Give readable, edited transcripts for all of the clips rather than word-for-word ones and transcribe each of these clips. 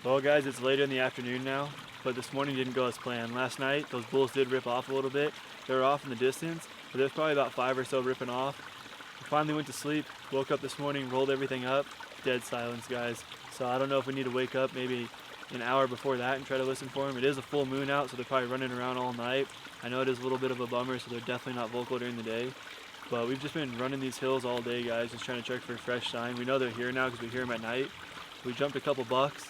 Well guys, it's later in the afternoon now, but this morning didn't go as planned. Last night, those bulls did rip off a little bit. They were off in the distance, but there's probably about 5 or so ripping off. We finally went to sleep, woke up this morning, rolled everything up, dead silence guys. So I don't know if we need to wake up maybe an hour before that and try to listen for them. It is a full moon out, so they're probably running around all night. I know it is a little bit of a bummer, so they're definitely not vocal during the day. But we've just been running these hills all day guys, just trying to check for a fresh sign. We know they're here now because we hear them at night. We jumped a couple bucks,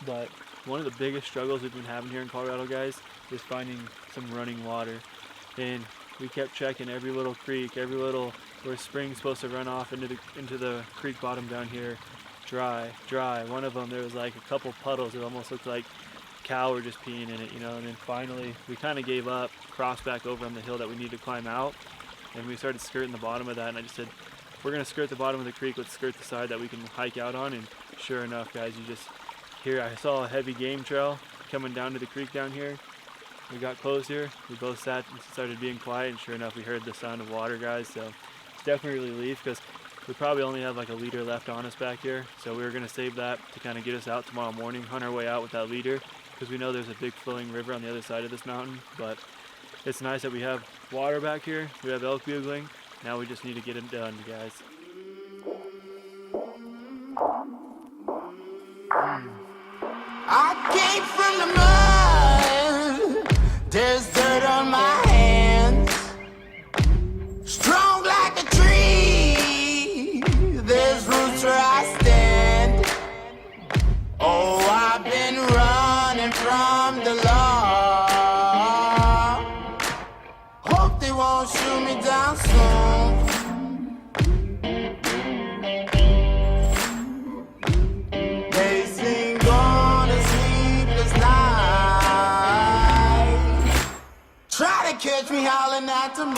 but one of the biggest struggles we've been having here in Colorado, guys, is finding some running water. And we kept checking every little creek, every little where spring's supposed to run off into the creek bottom down here. Dry, dry. One of them, there was like a couple puddles. It almost looked like cow were just peeing in it, you know. And then finally, we kind of gave up, crossed back over on the hill that we needed to climb out, and we started skirting the bottom of that. And I just said, if we're gonna skirt the bottom of the creek, let's skirt the side that we can hike out on. And sure enough, guys, you just here, I saw a heavy game trail coming down to the creek down here. We got close here, we both sat and started being quiet, and sure enough we heard the sound of water guys. So it's definitely a relief because we probably only have like a liter left on us back here. So we were gonna save that to kind of get us out tomorrow morning, hunt our way out with that liter, because we know there's a big flowing river on the other side of this mountain. But it's nice that we have water back here, we have elk bugling, now we just need to get it done guys. I came from the mud, there's dirt on my hands. Strong like a tree, there's roots where I stand. Oh, I've been running from the law. Hope they won't shoot me down soon. Try to catch me howling at the moon.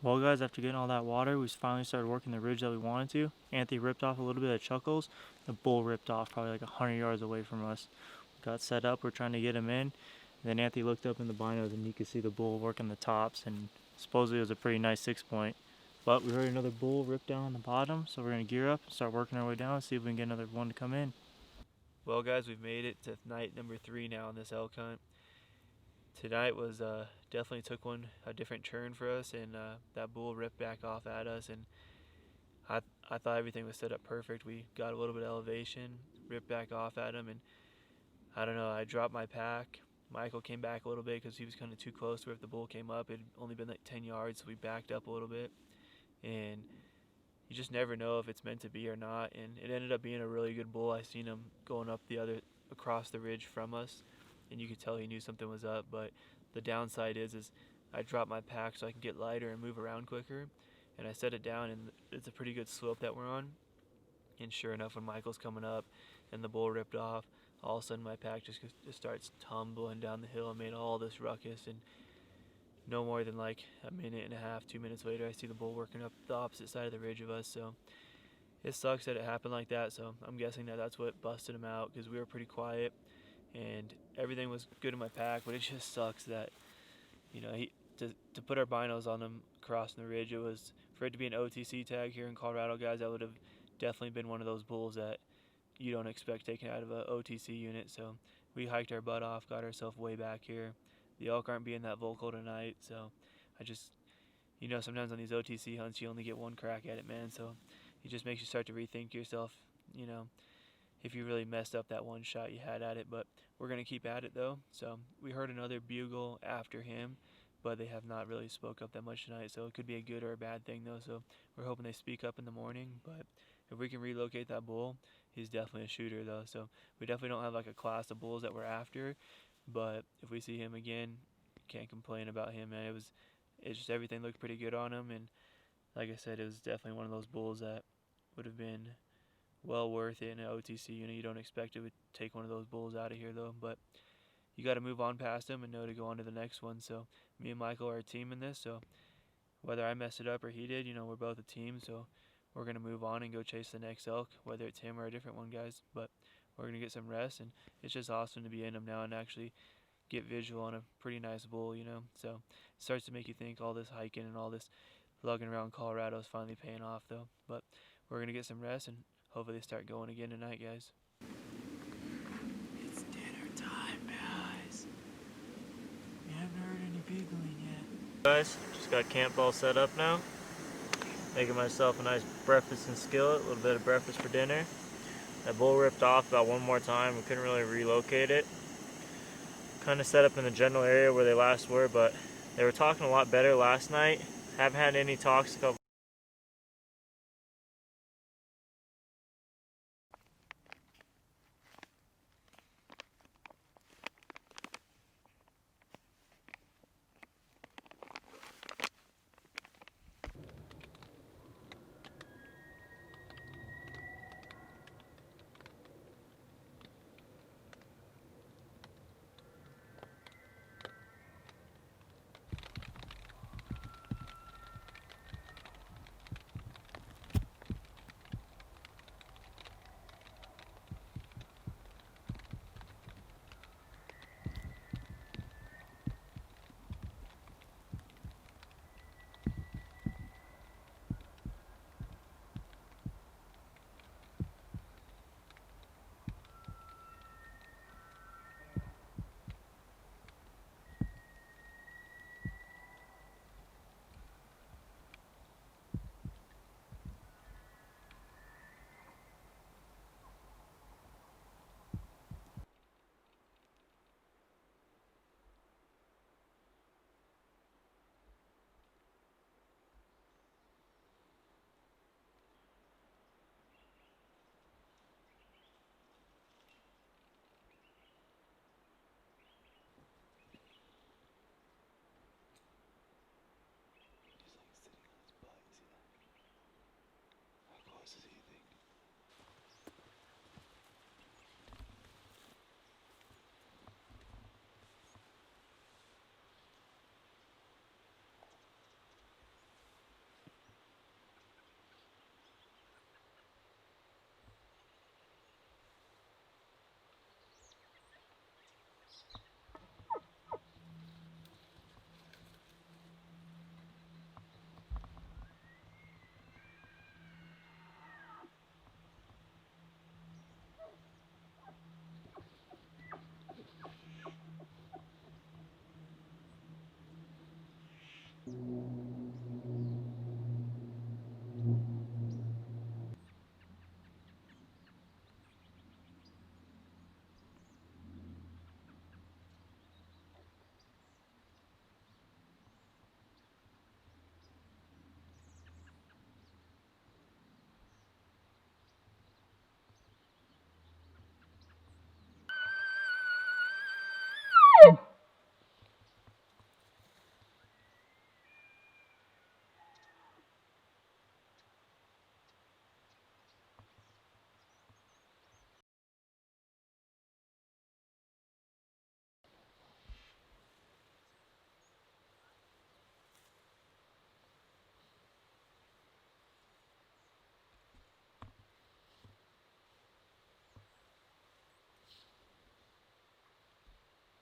Well guys, after getting all that water, we finally started working the ridge that we wanted to. Anthony ripped off a little bit of chuckles. The bull ripped off probably like 100 yards away from us. We got set up, we're trying to get him in. And then Anthony looked up in the binos and you could see the bull working the tops, and supposedly it was a pretty nice 6-point. But we heard another bull rip down on the bottom, so we're gonna gear up and start working our way down and see if we can get another one to come in. Well guys, we've made it to night number 3 now on this elk hunt. Tonight was definitely took a different turn for us, and that bull ripped back off at us, and I thought everything was set up perfect. We got a little bit of elevation, ripped back off at him, and I don't know, I dropped my pack. Michael came back a little bit because he was kind of too close to where if the bull came up, it'd only been like 10 yards, so we backed up a little bit. And you just never know if it's meant to be or not, and it ended up being a really good bull. I seen him going up across the ridge from us, and you could tell he knew something was up. But the downside is I dropped my pack so I can get lighter and move around quicker, and I set it down, and it's a pretty good slope that we're on. And sure enough, when Michael's coming up and the bull ripped off, all of a sudden my pack just starts tumbling down the hill and made all this ruckus. And no more than like a minute and a half, 2 minutes later, I see the bull working up the opposite side of the ridge of us. So it sucks that it happened like that. So I'm guessing that that's what busted him out, because we were pretty quiet and everything was good in my pack. But it just sucks that, you know, to put our binos on him crossing the ridge, it was for it to be an OTC tag here in Colorado, guys. That would have definitely been one of those bulls that you don't expect taken out of a OTC unit. So we hiked our butt off, got ourselves way back here. The elk aren't being that vocal tonight, so I just, you know, sometimes on these OTC hunts you only get one crack at it, man. So it just makes you start to rethink yourself, you know, if you really messed up that one shot you had at it. But we're gonna keep at it though. So we heard another bugle after him, but they have not really spoke up that much tonight, so it could be a good or a bad thing though. So we're hoping they speak up in the morning. But if we can relocate that bull, he's definitely a shooter though. So we definitely don't have like a class of bulls that we're after, but if we see him again, can't complain about him, man. It's just everything looked pretty good on him, and like I said, it was definitely one of those bulls that would have been well worth it in an OTC unit. You don't expect it would take one of those bulls out of here though, but you you got to move on past them and know to go on to the next one. So me and Michael are a team in this. So whether I messed it up or he did, we're both a team. So we're gonna move on and go chase the next elk, whether it's him or a different one, guys. But we're gonna get some rest, and it's just awesome to be in them now and actually get visual on a pretty nice bull. So it starts to make you think all this hiking and all this lugging around Colorado is finally paying off, though. But we're gonna get some rest and hopefully start going again tonight, guys. It's dinner time, guys. We haven't heard any bugling yet. Guys, just got camp all set up now. Making myself a nice breakfast and skillet, a little bit of breakfast for dinner. That bull ripped off about one more time. We couldn't really relocate it. Kind of set up in the general area where they last were, but they were talking a lot better last night. Haven't had any talks a couple.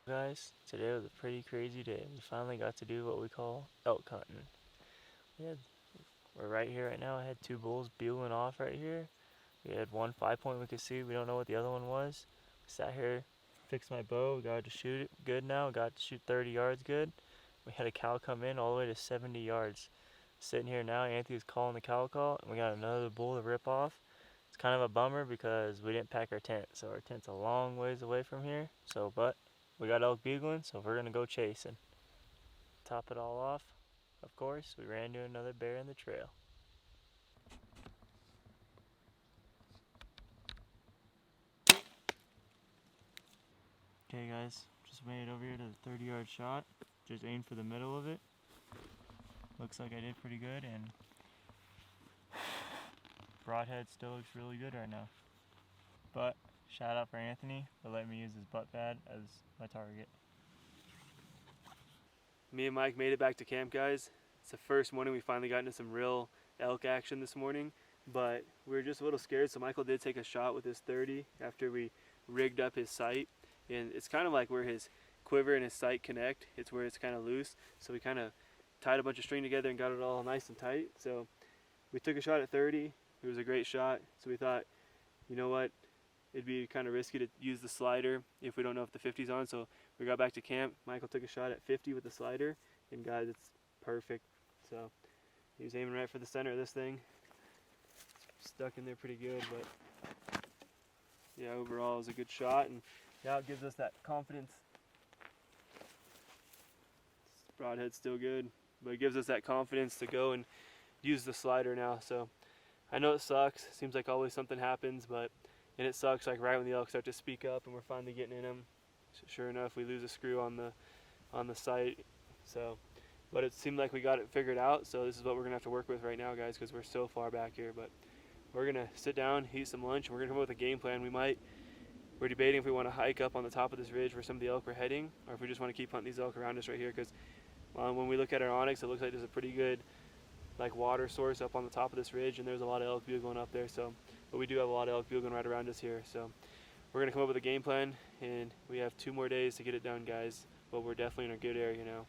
Guys, today was a pretty crazy day. We finally got to do what we call elk hunting. Yeah, we're right here right now. I had two bulls bugling off right here. We had one 5-point we could see. We don't know what the other one was. Sat here, fixed my bow. Got to shoot it good now. Got to shoot 30 yards good. We had a cow come in all the way to 70 yards. Sitting here now, Anthony's calling the cow call, and we got another bull to rip off. It's kind of a bummer because we didn't pack our tent, so our tent's a long ways away from here. But we got elk bugling, so we're gonna go chasing. Top it all off, of course, we ran into another bear in the trail. Okay guys, just made it over here to the 30-yard shot. Just aimed for the middle of it. Looks like I did pretty good, and broadhead still looks really good right now. But Shout out for Anthony for letting me use his butt pad as my target. Me and Mike made it back to camp, guys. It's the first morning we finally got into some real elk action this morning, but we were just a little scared, so Michael did take a shot with his 30 after we rigged up his sight. And it's kind of like where his quiver and his sight connect. It's where it's kind of loose, so we kind of tied a bunch of string together and got it all nice and tight. So we took a shot at 30. It was a great shot, so we thought, you know what, it'd be kind of risky to use the slider if we don't know if the 50's on. So we got back to camp. Michael took a shot at 50 with the slider, and guys, it's perfect. So he was aiming right for the center of this thing. It's stuck in there pretty good, but yeah, overall it was a good shot, and now it gives us that confidence. This broadhead's still good, but it gives us that confidence to go and use the slider now. So I know it sucks. Seems like always something happens, and it sucks like right when the elk start to speak up and we're finally getting in them. Sure enough, we lose a screw on the sight. So, but it seemed like we got it figured out. So this is what we're gonna have to work with right now, guys, because we're so far back here. But we're gonna sit down, eat some lunch, and we're gonna come up with a game plan. We're debating if we want to hike up on the top of this ridge where some of the elk are heading, or if we just want to keep hunting these elk around us right here. Because when we look at our onX, it looks like there's a pretty good like water source up on the top of this ridge, and there's a lot of elk bugling up there. So, but we do have a lot of elk bugling right around us here. So we're gonna come up with a game plan, and we have 2 more days to get it done, guys. But we're definitely in a good area now. All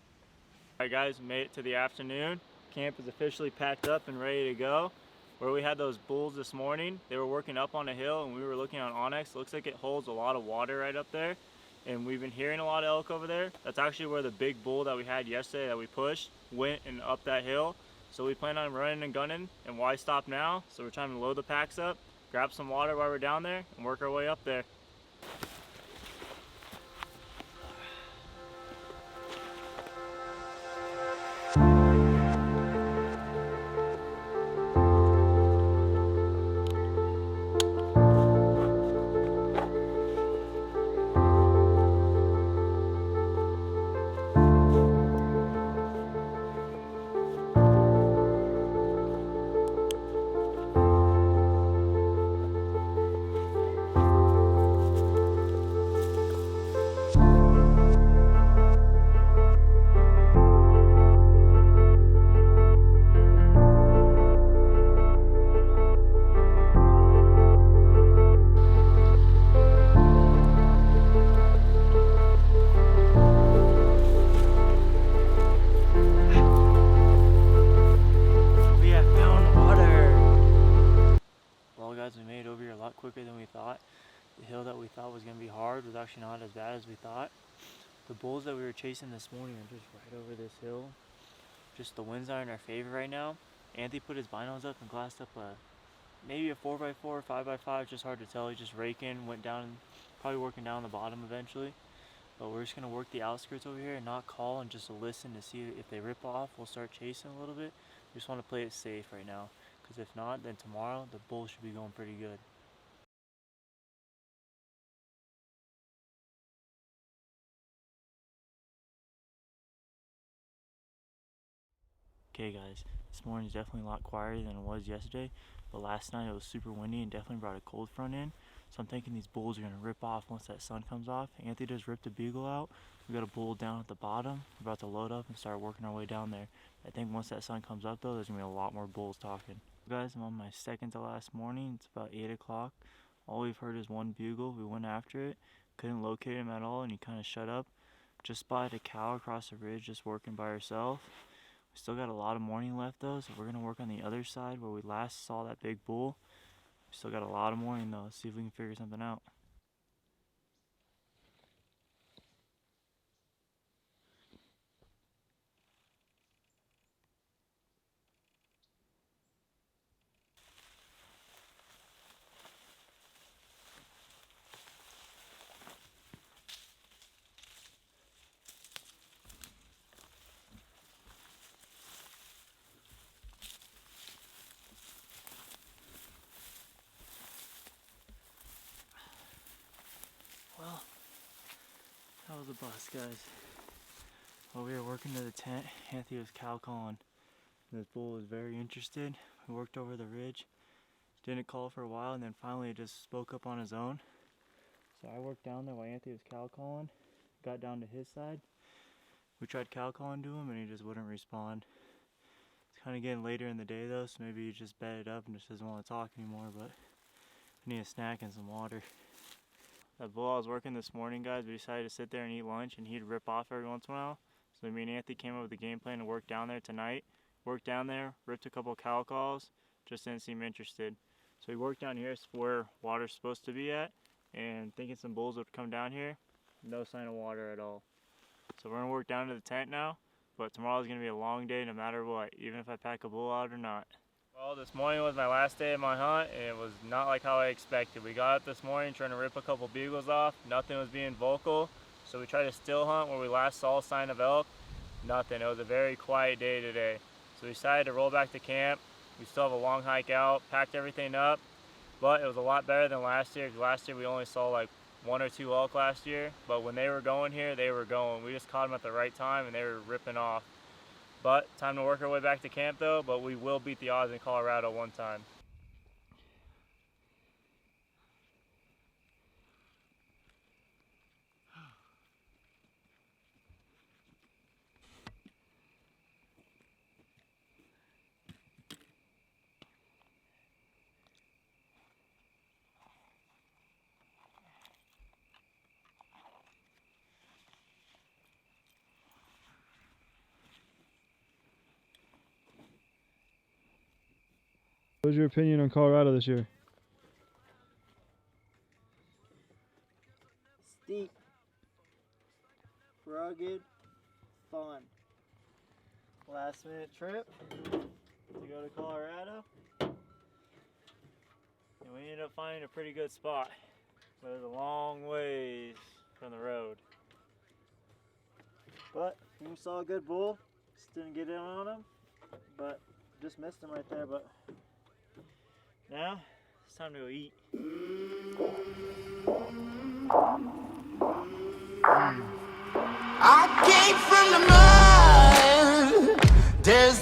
right, guys, we made it to the afternoon. Camp is officially packed up and ready to go. Where we had those bulls this morning, they were working up on a hill, and we were looking on onX. Looks like it holds a lot of water right up there, and we've been hearing a lot of elk over there. That's actually where the big bull that we had yesterday that we pushed went and up that hill. So we plan on running and gunning, and why stop now? So we're trying to load the packs up, grab some water while we're down there, and work our way up there. We made it over here a lot quicker than we thought. The hill that we thought was going to be hard was actually not as bad as we thought. The bulls that we were chasing this morning are just right over this hill. Just the winds are in our favor right now. Anthony put his binos up and glassed up maybe a 4x4 or 5x5, just hard to tell. He just raking, went down, probably working down the bottom eventually. But we're just going to work the outskirts over here and not call and just listen to see if they rip off. We'll start chasing a little bit. We just want to play it safe right now. Because if not, then tomorrow the bulls should be going pretty good. Okay guys, this morning's definitely a lot quieter than it was yesterday, but last night it was super windy and definitely brought a cold front in. So I'm thinking these bulls are going to rip off once that sun comes off. Anthony just ripped a bugle out. We got a bull down at the bottom. We're about to load up and start working our way down there. I think once that sun comes up though, there's going to be a lot more bulls talking. Guys, I'm on my second to last morning. It's about 8 o'clock. All we've heard is one bugle. We went after it, couldn't locate him at all, and he kind of shut up. Just spotted a cow across the ridge just working by herself. We still got a lot of morning left though, so we're going to work on the other side where we last saw that big bull. We still got a lot of morning though. Let's see if we can figure something out. Well, that was a bust, guys. While we were working to the tent, Anthony was cow calling. This bull was very interested. We worked over the ridge. Didn't call for a while, and then finally it just spoke up on his own. So I worked down there while Anthony was cow calling. Got down to his side. We tried cow calling to him and he just wouldn't respond. It's kind of getting later in the day though, so maybe he just bedded up and just doesn't want to talk anymore, but I need a snack and some water. That bull I was working this morning, guys, we decided to sit there and eat lunch and he'd rip off every once in a while. So me and Anthony came up with a game plan to work down there tonight. Worked down there, ripped a couple cow calls, just didn't seem interested. So we worked down here where water's supposed to be at, and thinking some bulls would come down here, no sign of water at all. So we're gonna work down to the tent now, but tomorrow's gonna be a long day no matter what, even if I pack a bull out or not. Well, this morning was my last day of my hunt, and it was not like how I expected. We got up this morning trying to rip a couple bugles off. Nothing was being vocal, so we tried to still hunt where we last saw a sign of elk. Nothing. It was a very quiet day today. So we decided to roll back to camp. We still have a long hike out, packed everything up, but it was a lot better than last year, because last year we only saw like 1 or 2 elk last year, but when they were going here, they were going. We just caught them at the right time and they were ripping off. But time to work our way back to camp though, but we will beat the odds in Colorado one time. What's your opinion on Colorado this year? Steep, rugged, fun. Last minute trip to go to Colorado. And we ended up finding a pretty good spot. But it was a long ways from the road. But we saw a good bull. Just didn't get in on him. But just missed him right there. But now it's time to go eat. I came from the mud. There's